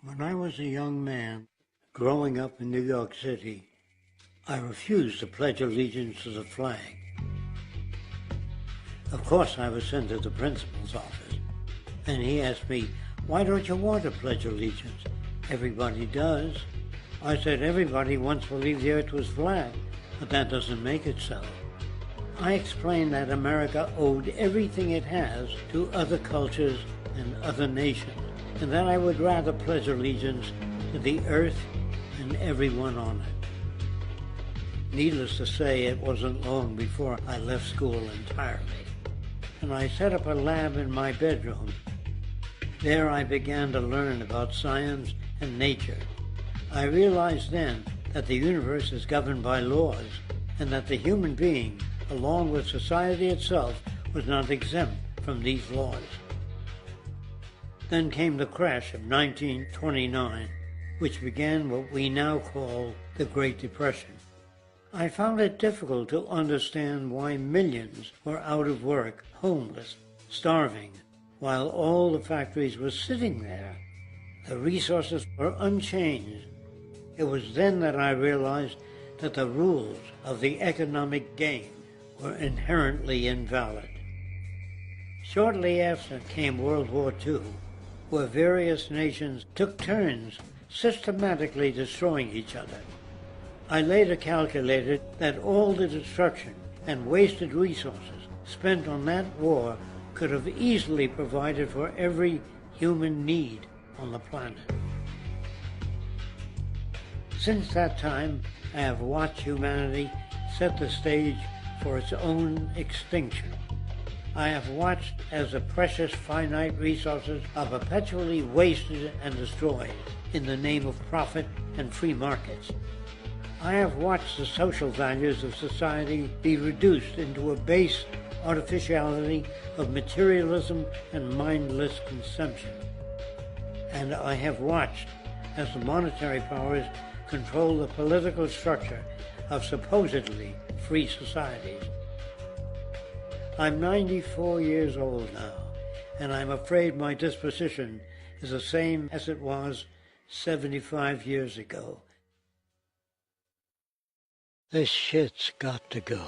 When I was a young man, growing up in New York City, I refused to pledge allegiance to the flag. Of course, I was sent to the principal's office, and he asked me, "Why don't you want to pledge allegiance? Everybody does." I said, "Everybody once believed the earth was flat, but that doesn't make it so." I explained that America owed everything it has to other cultures and other nations, and that I would rather pledge allegiance to the earth and everyone on it. Needless to say, it wasn't long before I left school entirely, and I set up a lab in my bedroom. There I began to learn about science and nature. I realized then that the universe is governed by laws, and that the human being, along with society itself, was not exempt from these laws. Then came the crash of 1929, which began what we now call the Great Depression. I found it difficult to understand why millions were out of work, homeless, starving, while all the factories were sitting there. The resources were unchanged. It was then that I realized that the rules of the economic game were inherently invalid. Shortly after came World War II, where various nations took turns systematically destroying each other. I later calculated that all the destruction and wasted resources spent on that war could have easily provided for every human need on the planet. Since that time, I have watched humanity set the stage for its own extinction. I have watched as the precious finite resources are perpetually wasted and destroyed in the name of profit and free markets. I have watched the social values of society be reduced into a base artificiality of materialism and mindless consumption. And I have watched as the monetary powers control the political structure of supposedly free societies. I'm 94 years old now, and I'm afraid my disposition is the same as it was 75 years ago. This shit's got to go.